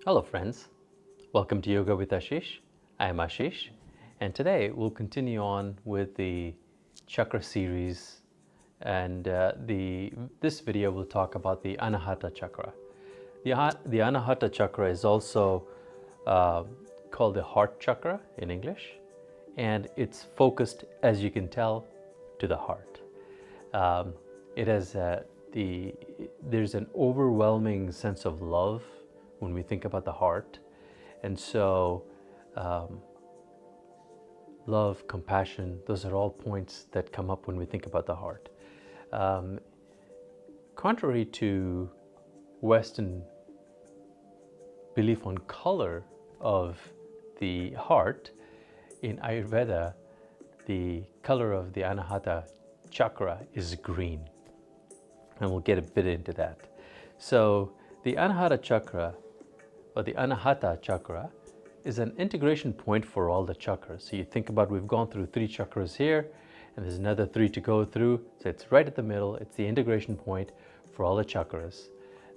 Hello friends, welcome to Yoga with Ashish. I am Ashish, and today we'll continue on with the chakra series, and this video will talk about the Anahata chakra. The Anahata chakra is also called the Heart Chakra in English, and it's focused, as you can tell, to the heart. It has there's an overwhelming sense of love when we think about the heart, and so love, compassion, those are all points that come up when we think about the heart. Contrary to Western belief on color of the heart, in Ayurveda, the color of the Anahata chakra is green. And we'll get a bit into that. So the Anahata chakra, or the Anahata chakra, is an integration point for all the chakras. So you think about, we've gone through 3 chakras here, and there's another 3 to go through. So it's right at the middle. It's the integration point for all the chakras.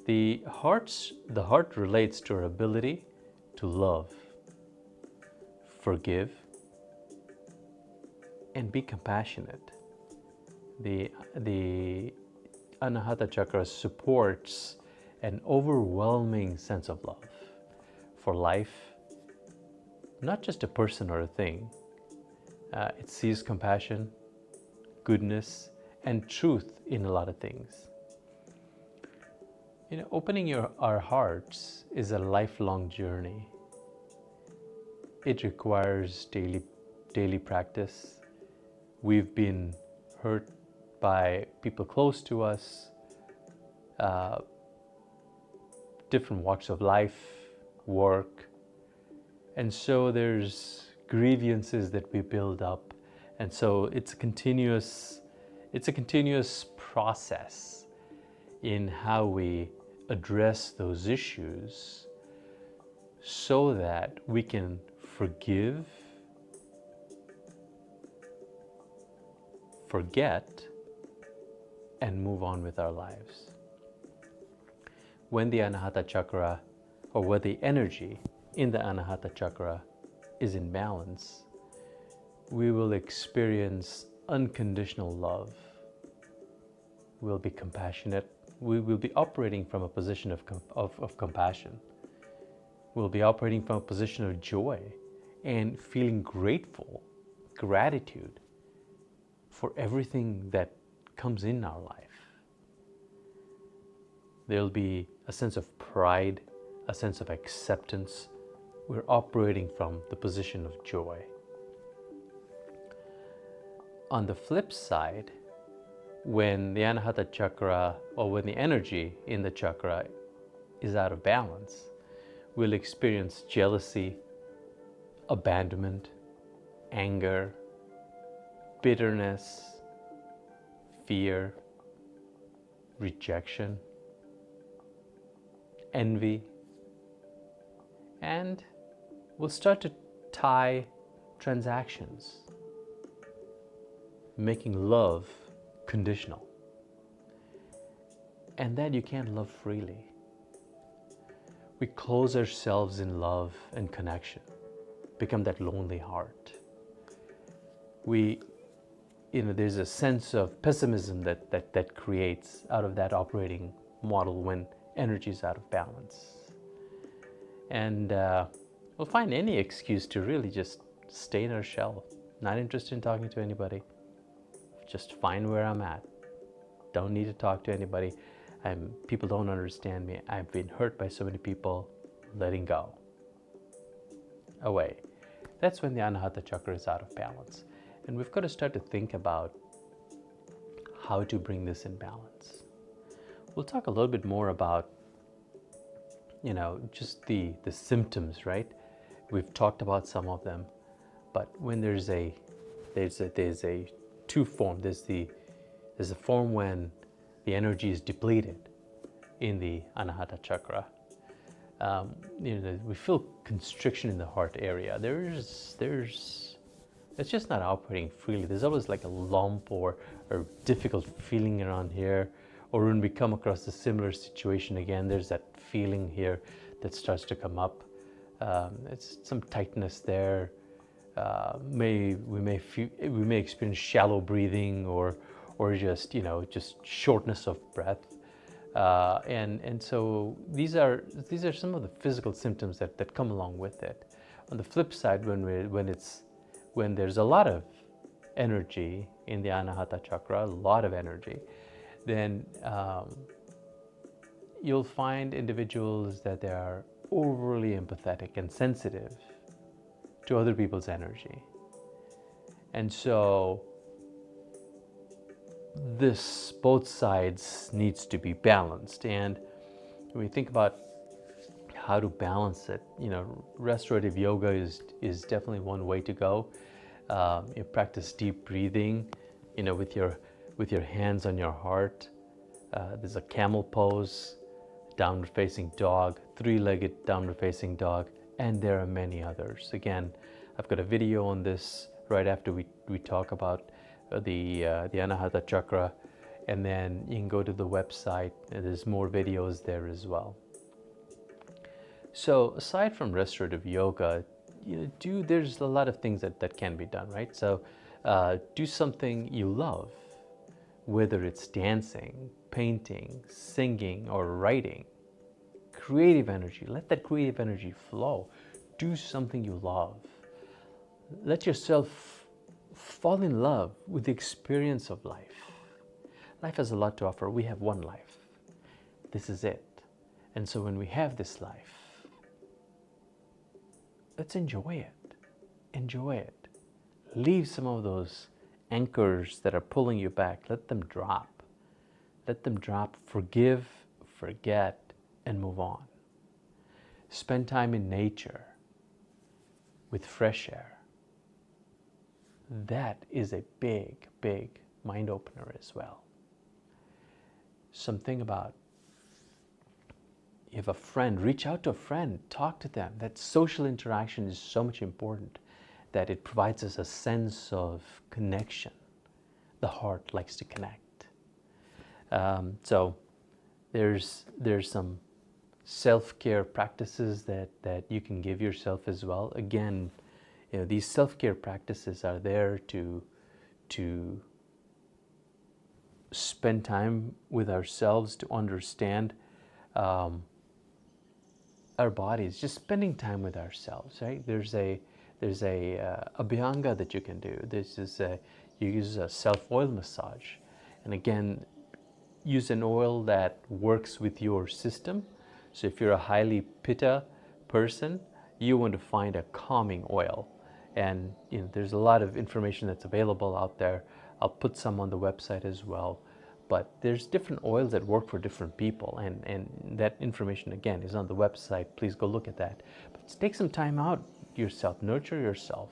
The heart relates to our ability to love, forgive, and be compassionate. The Anahata chakra supports an overwhelming sense of love for life, not just a person or a thing. It sees compassion, goodness, and truth in a lot of things. Opening our hearts is a lifelong journey. It requires daily practice. We've been hurt by people close to us, different walks of life, work, and so there's grievances that we build up, and so it's a continuous process in how we address those issues so that we can forgive, forget, and move on with our lives. When the Anahata chakra, or where the energy in the Anahata chakra is in balance, we will experience unconditional love. We'll be compassionate. We will be operating from a position of compassion. We'll be operating from a position of joy and feeling gratitude for everything that comes in our life. There'll be a sense of pride, a sense of acceptance. We're operating from the position of joy. On the flip side, when the Anahata chakra, or when the energy in the chakra is out of balance, we'll experience jealousy, abandonment, anger, bitterness, fear, rejection, envy, and we'll start to tie transactions, making love conditional. And then you can't love freely. We close ourselves in love and connection, become that lonely heart. There's a sense of pessimism that creates out of that operating model when energy is out of balance. And we'll find any excuse to really just stay in our shell, not interested in talking to anybody, just fine where I'm at. Don't need to talk to anybody. People don't understand me. I've been hurt by so many people. Letting go. Away. That's when the Anahata chakra is out of balance. And we've got to start to think about how to bring this in balance. We'll talk a little bit more about, just the symptoms, right? We've talked about some of them, but when there's a two form. There's a form when the energy is depleted in the Anahata chakra. We feel constriction in the heart area. It's just not operating freely. There's always like a lump or difficult feeling around here. Or when we come across a similar situation again, there's that feeling here that starts to come up. It's some tightness there. We may experience shallow breathing or just just shortness of breath. And so these are some of the physical symptoms that come along with it. On the flip side, when there's a lot of energy in the Anahata chakra, a lot of energy, then you'll find individuals that they are overly empathetic and sensitive to other people's energy. And so both sides needs to be balanced. And when we think about how to balance it, restorative yoga is definitely one way to go. You practice deep breathing, with your hands on your heart. There's a camel pose, downward facing dog, three-legged downward facing dog, and there are many others. Again, I've got a video on this right after we talk about the Anahata chakra, and then you can go to the website, and there's more videos there as well. So aside from restorative yoga, there's a lot of things that can be done, right? So do something you love, whether it's dancing, painting, singing, or writing. Creative energy, let that creative energy flow. Do something you love. Let yourself fall in love with the experience of life. Life has a lot to offer. We have one life. This is it. And so when we have this life, let's enjoy it. Enjoy it. Leave some of those anchors that are pulling you back. Let them drop. Let them drop. Forgive, forget, and move on. Spend time in nature with fresh air. That is a big, big mind opener as well. Something about, you have a friend, reach out to a friend, talk to them. That social interaction is so much important that it provides us a sense of connection. The heart likes to connect. So there's some self-care practices that you can give yourself as well. Again, these self-care practices are there to spend time with ourselves, to understand our bodies, just spending time with ourselves, right? There's a abhyanga that you can do. You use a self-oil massage, and again, use an oil that works with your system. So if you're a highly pitta person, you want to find a calming oil. And there's a lot of information that's available out there. I'll put some on the website as well. But there's different oils that work for different people. And that information, again, is on the website. Please go look at that. But take some time out yourself. Nurture yourself.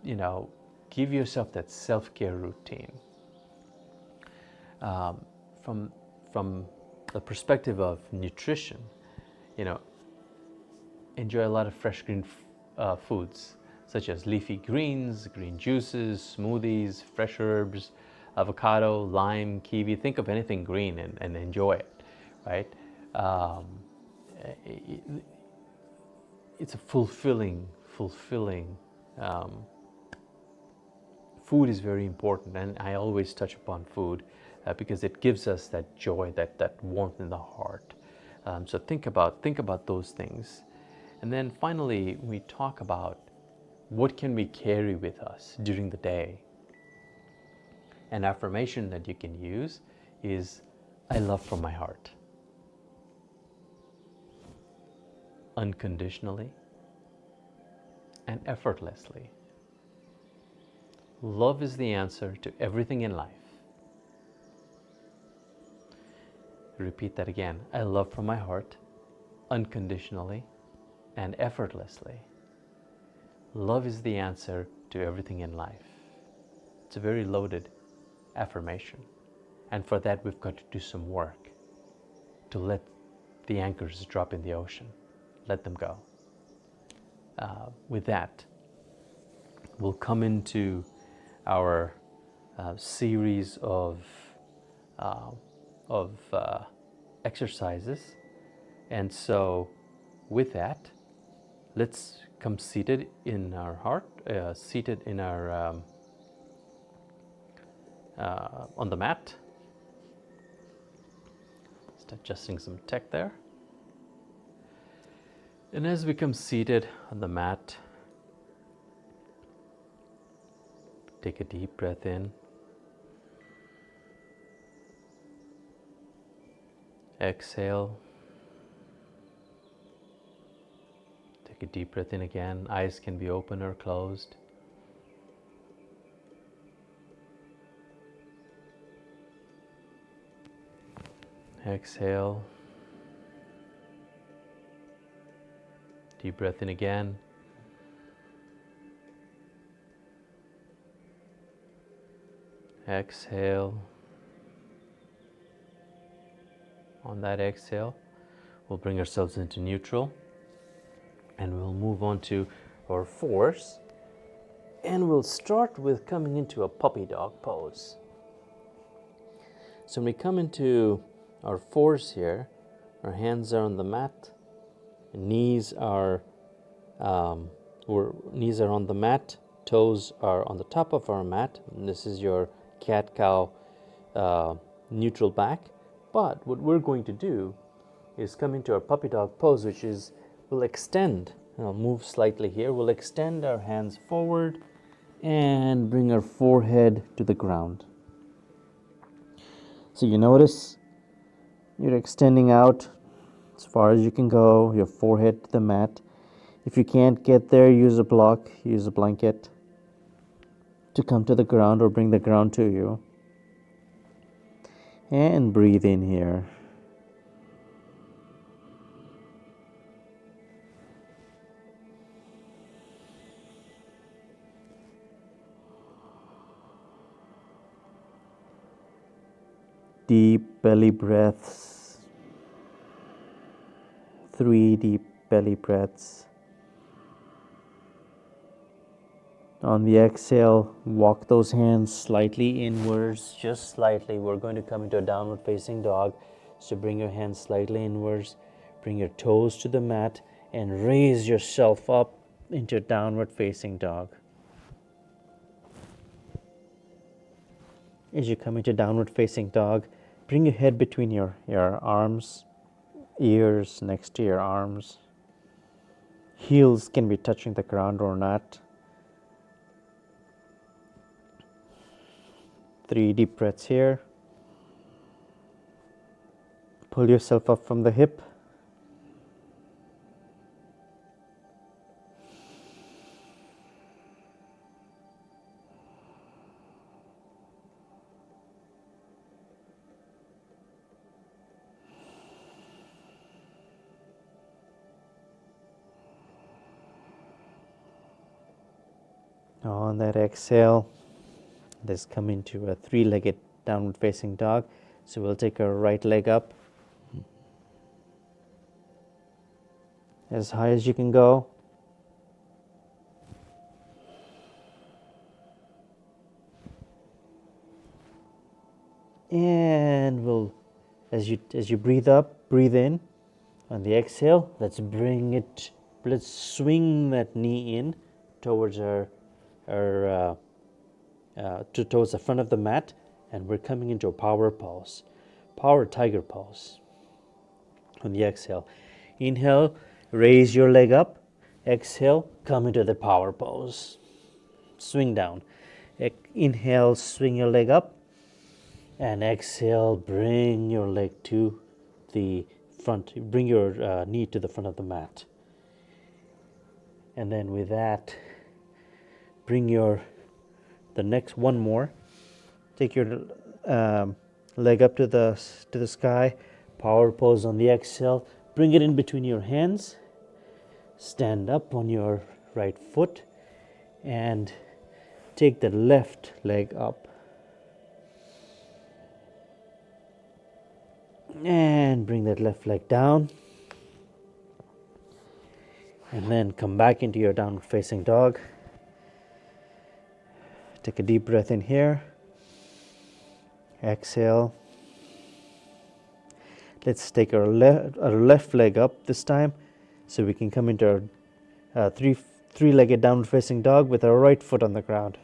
Give yourself that self-care routine. From the perspective of nutrition, enjoy a lot of fresh green foods, such as leafy greens, green juices, smoothies, fresh herbs, avocado, lime, kiwi. Think of anything green and enjoy it, right? It's a fulfilling. Food is very important, and I always touch upon food because it gives us that joy, that warmth in the heart. So think about those things. And then finally, we talk about what can we carry with us during the day. An affirmation that you can use is, I love from my heart. Unconditionally and effortlessly. Love is the answer to everything in life. Repeat that again. I love from my heart, unconditionally and effortlessly. Love is the answer to everything in life. It's a very loaded affirmation. And for that, we've got to do some work to let the anchors drop in the ocean. Let them go. With that, we'll come into our series of exercises. And so with that, let's come seated in our heart, seated in our on the mat. Just adjusting some tech there. And as we come seated on the mat, take a deep breath in. Exhale. Take a deep breath in again. Eyes can be open or closed. Exhale. Deep breath in again. Exhale. On that exhale, we'll bring ourselves into neutral and we'll move on to our fours. And we'll start with coming into a puppy dog pose. So when we come into our fours here, our hands are on the mat, knees are on the mat, toes are on the top of our mat. And this is your cat-cow neutral back. But what we're going to do is come into our puppy dog pose, which is we'll extend, and I'll move slightly here, we'll extend our hands forward and bring our forehead to the ground. So you notice you're extending out as far as you can go, your forehead to the mat. If you can't get there, use a block, use a blanket to come to the ground or bring the ground to you. And breathe in here. Deep belly breaths. 3 deep belly breaths. On the exhale, walk those hands slightly inwards, just slightly. We're going to come into a downward facing dog. So bring your hands slightly inwards, bring your toes to the mat, and raise yourself up into a downward facing dog. As you come into downward facing dog, bring your head between your arms, ears next to your arms. Heels can be touching the ground or not. 3 deep breaths here. Pull yourself up from the hip. On that exhale, let's come into a 3-legged downward facing dog. So we'll take our right leg up as high as you can go. And we'll, as you breathe up, breathe in. On the exhale, let's swing that knee in towards towards the front of the mat, and we're coming into a power pose, power tiger pose. On the exhale, inhale, raise your leg up. Exhale, come into the power pose. Swing down. Inhale, swing your leg up. And exhale, bring your leg to the front. Bring your knee to the front of the mat. And then with that, bring the next one more. Take your leg up to the sky. Power pose on the exhale. Bring it in between your hands. Stand up on your right foot and take the left leg up. And bring that left leg down. And then come back into your downward facing dog. Take a deep breath in here. Exhale. Let's take our left leg up this time. So we can come into our three-legged downward facing dog with our right foot on the ground.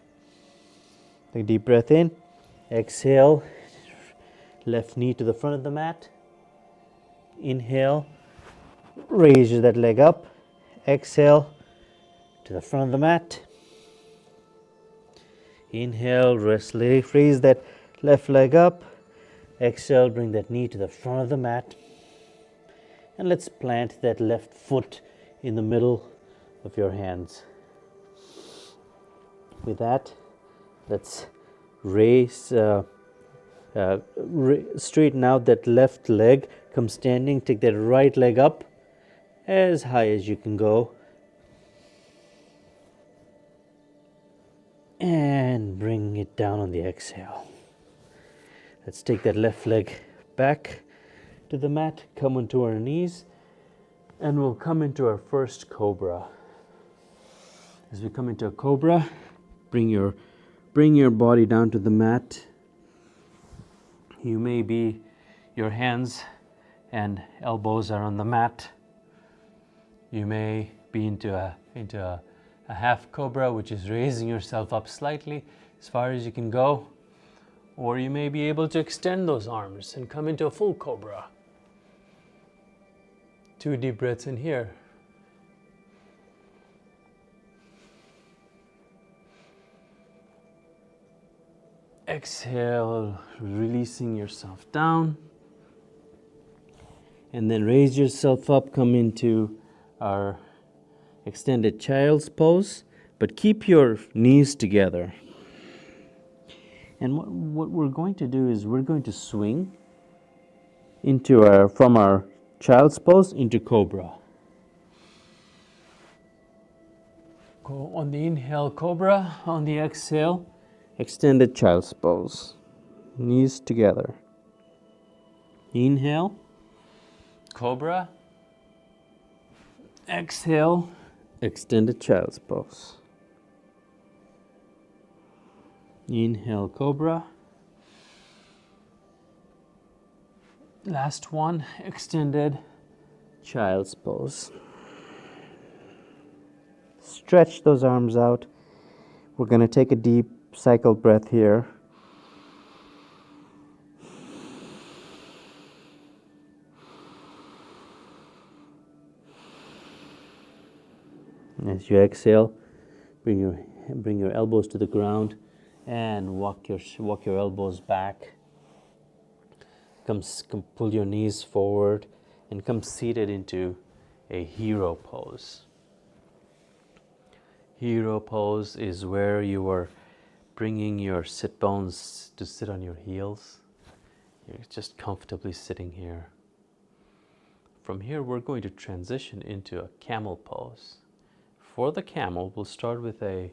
Take a deep breath in. Exhale. Left knee to the front of the mat. Inhale. Raise that leg up. Exhale to the front of the mat. Inhale, raise that left leg up. Exhale, bring that knee to the front of the mat. And let's plant that left foot in the middle of your hands. With that, let's straighten out that left leg. Come standing, take that right leg up as high as you can go. And bring it down on the exhale. Let's take that left leg back to the mat, come onto our knees, and we'll come into our first cobra. As we come into a cobra, bring your body down to the mat. Your hands and elbows are on the mat. You may be into a half cobra, which is raising yourself up slightly as far as you can go. Or you may be able to extend those arms and come into a full cobra. 2 deep breaths in here. Exhale, releasing yourself down. And then raise yourself up, come into our extended child's pose, but keep your knees together. And what we're going to do is we're going to swing from our child's pose into cobra. Go on the inhale, cobra. On the exhale, extended child's pose. Knees together. Inhale, cobra. Exhale, extended child's pose. Inhale, cobra. Last one, extended child's pose. Stretch those arms out. We're going to take a deep cycle breath here. As you exhale, bring your elbows to the ground and walk your elbows back. Come pull your knees forward and come seated into a hero pose. Hero pose is where you are bringing your sit bones to sit on your heels. You're just comfortably sitting here. From here, we're going to transition into a camel pose. For the camel, we'll start with a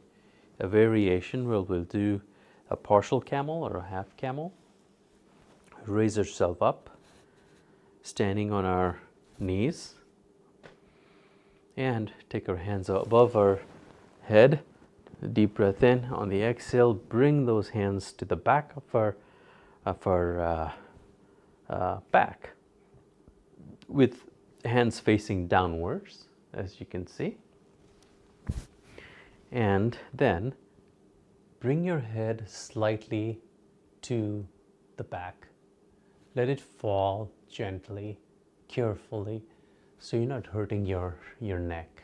variation where we'll do a partial camel or a half camel. Raise yourself up, standing on our knees, and take our hands above our head. A deep breath in. On the exhale, bring those hands to the back of our back, with hands facing downwards, as you can see. And then bring your head slightly to the back. Let it fall gently, carefully, so you're not hurting your neck.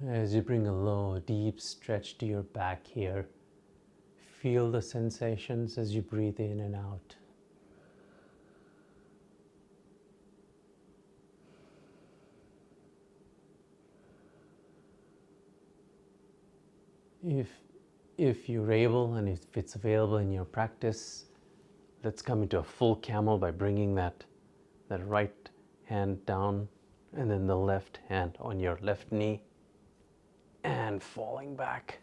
As you bring a low, deep stretch to your back here, feel the sensations as you breathe in and out. If you're able and if it's available in your practice, let's come into a full camel by bringing that right hand down and then the left hand on your left knee and falling back.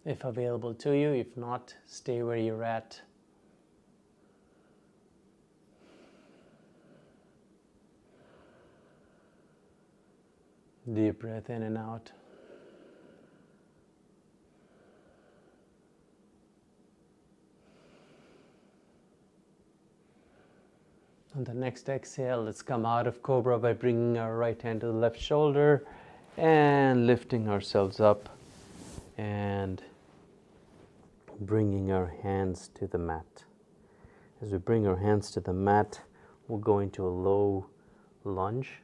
If available to you, if not, stay where you're at. Deep breath in and out. On the next exhale, let's come out of Cobra by bringing our right hand to the left shoulder and lifting ourselves up and bringing our hands to the mat. As we bring our hands to the mat, we'll go into a low lunge.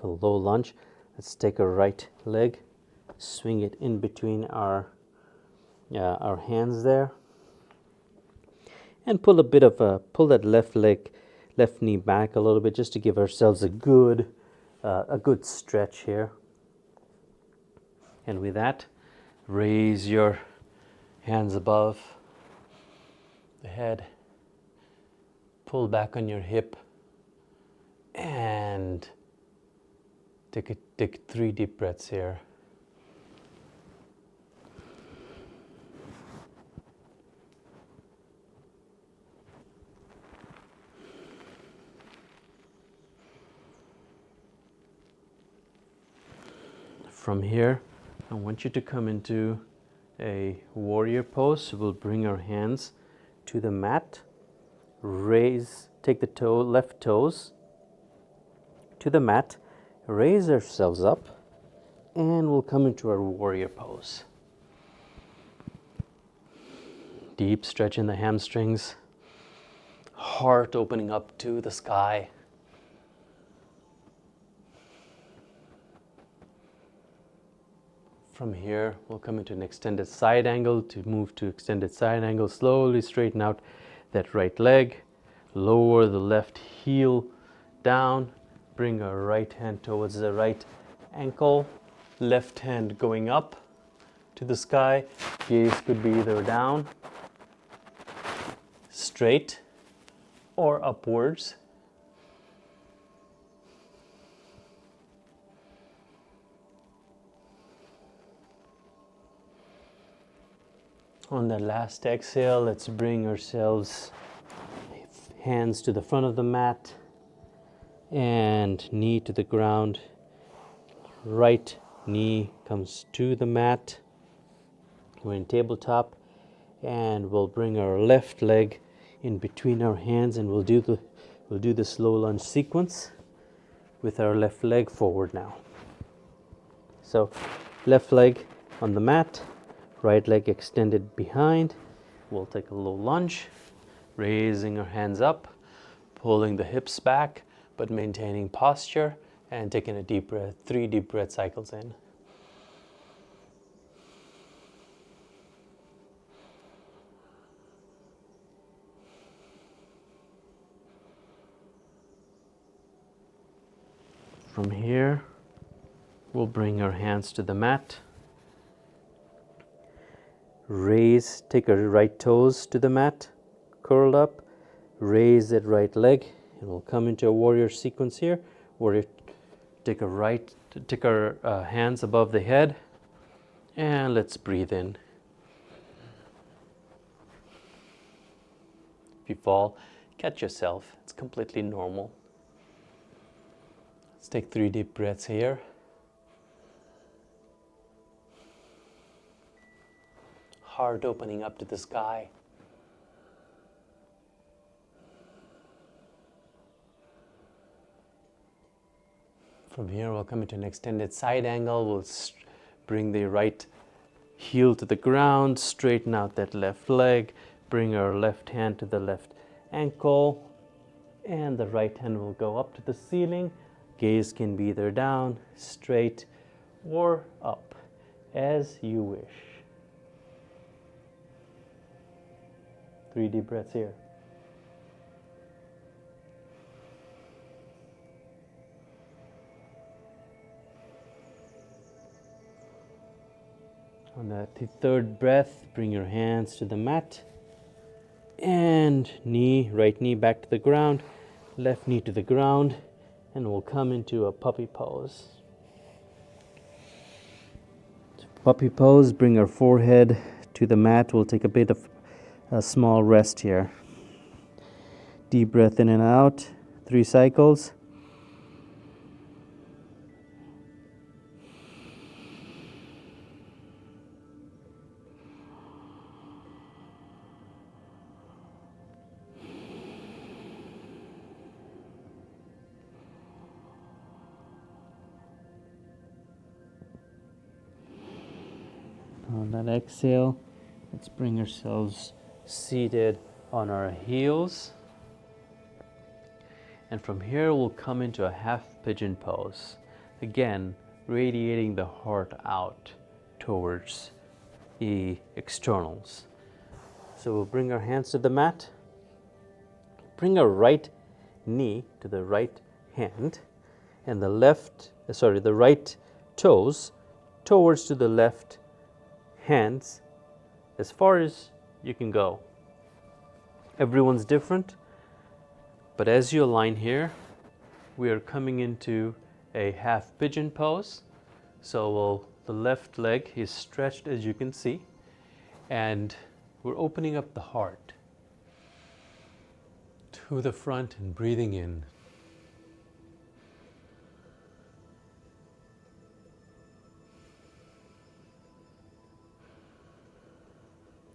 For a low lunge, let's take our right leg, swing it in between our hands there, and pull that left knee back a little bit, just to give ourselves a good stretch here. And with that, raise your hands above the head, pull back on your hip, and take 3 deep breaths here. From here, I want you to come into a warrior pose. We'll bring our hands to the mat, take the left toes to the mat, raise ourselves up, and we'll come into our warrior pose. Deep stretch in the hamstrings, heart opening up to the sky. From here, we'll come into an extended side angle. To move to extended side angle, slowly straighten out that right leg, lower the left heel down, bring our right hand towards the right ankle, left hand going up to the sky. Gaze could be either down, straight, or upwards. On the last exhale, let's bring ourselves hands to the front of the mat and knee to the ground. Right knee comes to the mat. We're in tabletop, and we'll bring our left leg in between our hands, and we'll do the slow lunge sequence with our left leg forward now. So left leg on the mat, right leg extended behind. We'll take a low lunge, raising our hands up, pulling the hips back, but maintaining posture, and taking a deep breath, 3 deep breath cycles in. From here, we'll bring our hands to the mat. Take our right toes to the mat, curl up, raise that right leg, and we'll come into a warrior sequence here. Take our hands above the head, and let's breathe in. If you fall, catch yourself. It's completely normal. Let's take 3 deep breaths here. Heart opening up to the sky. From here, we'll come into an extended side angle. We'll bring the right heel to the ground, straighten out that left leg, bring our left hand to the left ankle, and the right hand will go up to the ceiling. Gaze can be either down, straight, or up, as you wish. 3 deep breaths here. On the 3rd breath, bring your hands to the mat, and right knee back to the ground, left knee to the ground, and we'll come into a puppy pose. Puppy pose, bring our forehead to the mat. We'll take a bit of a small rest here. Deep breath in and out, 3 cycles. On that exhale, let's bring ourselves seated on our heels. And from here, we'll come into a half pigeon pose. Again, radiating the heart out towards the externals. So we'll bring our hands to the mat. Bring our right knee to the right hand and the right toes towards to the left hands as far as you can go. Everyone's different, but as you align here, we are coming into a half pigeon pose. So the left leg is stretched, as you can see, and we're opening up the heart to the front and breathing in.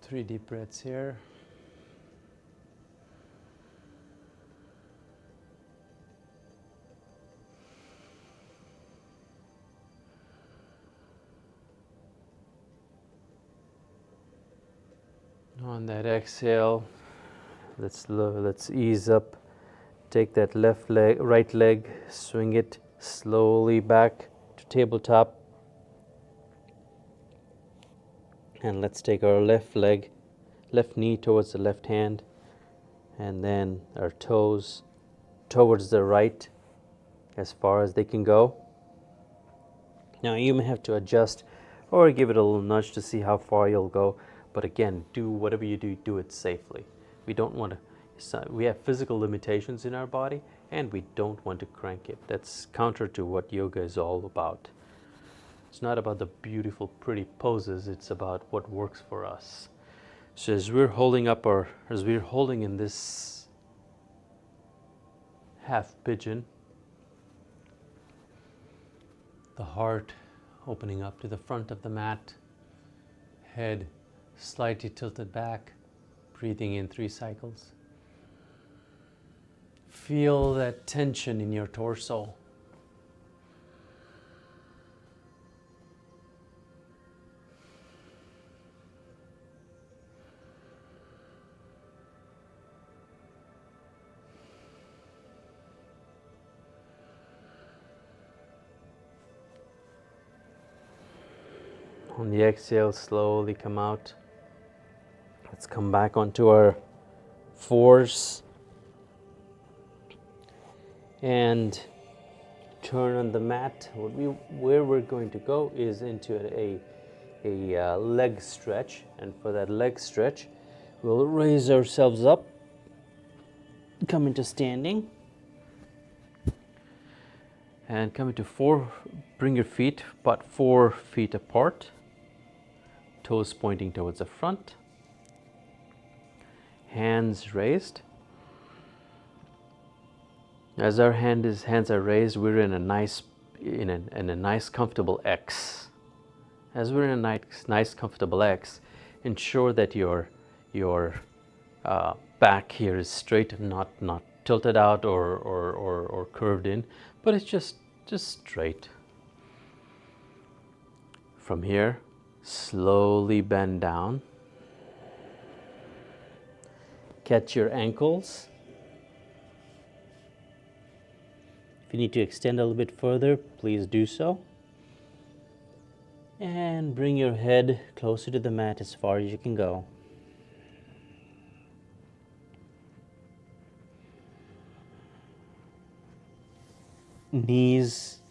Three deep breaths here. On that exhale, let's ease up. Take that right leg, swing it slowly back to tabletop. And let's take our left knee towards the left hand, and then our toes towards the right as far as they can go. Now you may have to adjust or give it a little nudge to see how far you'll go. But again, do whatever you do it safely. We don't want to, we have physical limitations in our body, and we don't want to crank it. That's counter to what yoga is all about. It's not about the beautiful, pretty poses. It's about what works for us. So as we're holding in this half pigeon, the heart opening up to the front of the mat, head slightly tilted back, breathing in 3 cycles. Feel that tension in your torso. On the exhale, slowly come out. Let's come back onto our fours and turn on the mat. Where we're going to go is into a leg stretch, and for that leg stretch, we'll raise ourselves up, come into standing, and come into bring your feet about 4 feet apart, toes pointing towards the front, hands raised. As our hands are raised, we're in a nice comfortable X. As we're in a nice comfortable X, ensure that your back here is straight and not tilted out or curved in, but it's just straight. From here, slowly bend down. Catch your ankles. If you need to extend a little bit further, please do so. And bring your head closer to the mat as far as you can go. Knees,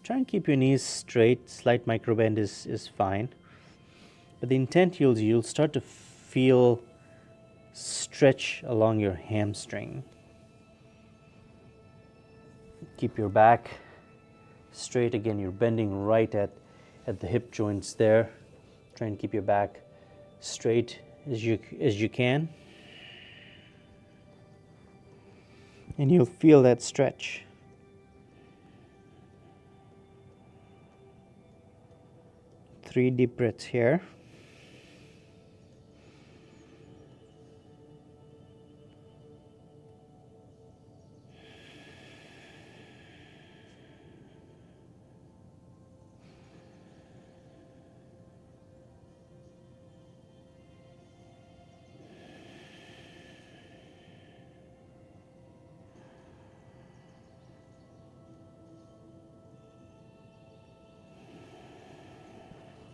try and keep your knees straight. Slight microbend is fine. But the intent, you'll start to feel stretch along your hamstring. Keep your back straight. Again, you're bending right at the hip joints there. Try and keep your back straight as you can. And you'll feel that stretch. Three deep breaths here.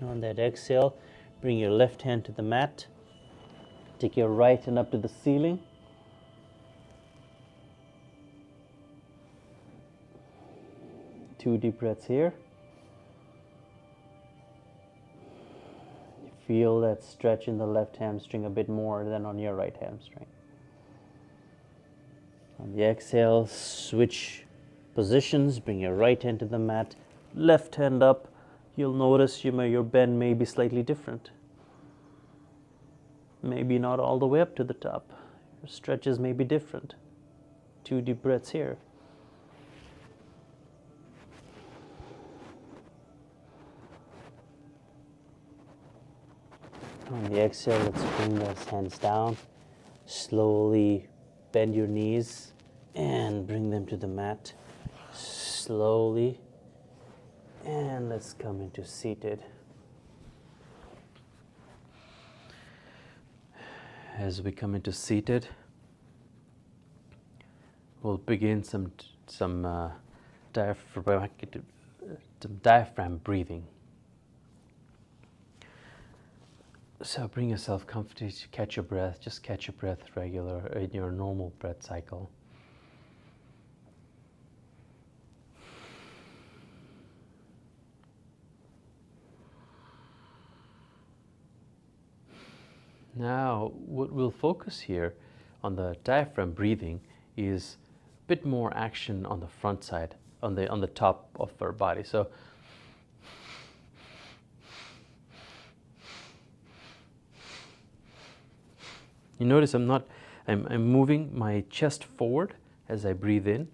On that exhale, bring your left hand to the mat. Take your right hand up to the ceiling. Two deep breaths here. Feel that stretch in the left hamstring a bit more than on your right hamstring. On the exhale, switch positions. Bring your right hand to the mat, left hand up. You'll notice your bend may be slightly different. Maybe not all the way up to the top. Your stretches may be different. Two deep breaths here. On the exhale, let's bring those hands down. Slowly bend your knees and bring them to the mat. Slowly. And let's come into seated. As we come into seated, we'll begin some diaphragm breathing. So bring yourself comfortably to catch your breath. Just catch your breath regular in your normal breath cycle. Now, what we'll focus here on the diaphragm breathing is a bit more action on the front side, on the top of our body. So you notice I'm moving my chest forward as I breathe in,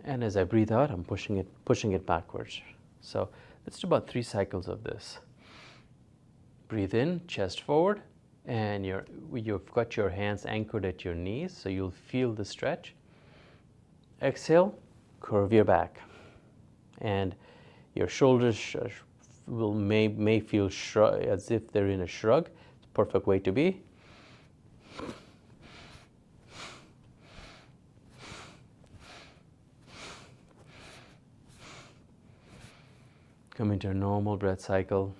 and as I breathe out, I'm pushing it backwards. So let's do about 3 cycles of this. Breathe in, chest forward, and you've got your hands anchored at your knees, so you'll feel the stretch. Exhale, curve your back, and your shoulders may feel as if they're in a shrug. It's a perfect way to be. Come into a normal breath cycle.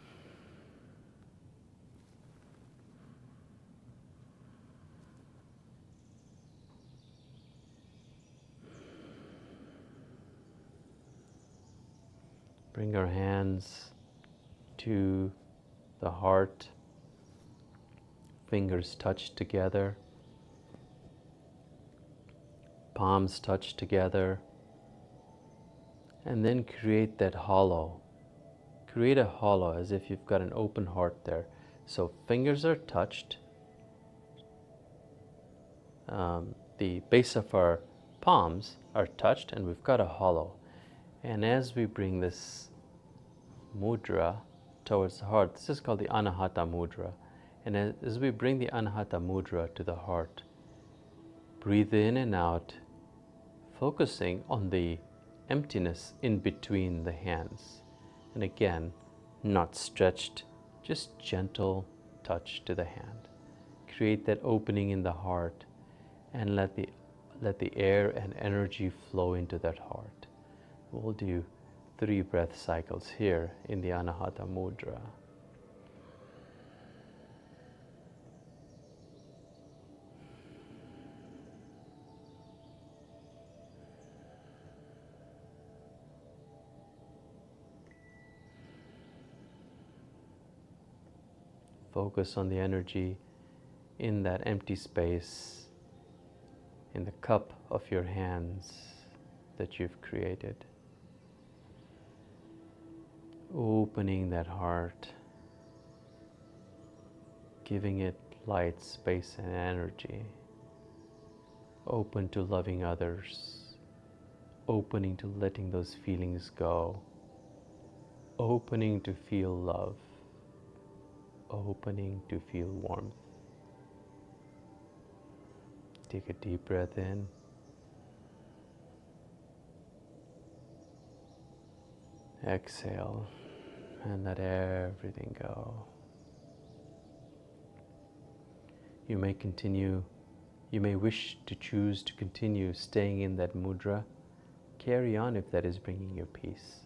Bring our hands to the heart. Fingers touch together. Palms touch together. And then create that hollow. Create a hollow as if you've got an open heart there. So fingers are touched. The base of our palms are touched, and we've got a hollow. And as we bring this mudra towards the heart, this is called the Anahata mudra. And as we bring the Anahata mudra to the heart, breathe in and out, focusing on the emptiness in between the hands. And again, not stretched, just gentle touch to the hand. Create that opening in the heart, and let the air and energy flow into that heart. We'll do 3 breath cycles here in the Anahata mudra. Focus on the energy in that empty space, in the cup of your hands that you've created. Opening that heart, giving it light, space, and energy. Open to loving others, opening to letting those feelings go, opening to feel love, opening to feel warmth. Take a deep breath in. Exhale, and let everything go. You may wish to choose to continue staying in that mudra. Carry on if that is bringing you peace.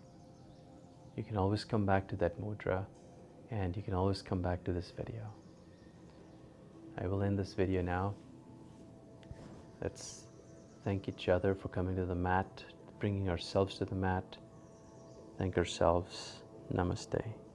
You can always come back to that mudra and you can always come back to this video. I will end this video now. Let's thank each other for coming to the mat, bringing ourselves to the mat. Thank ourselves. Namaste.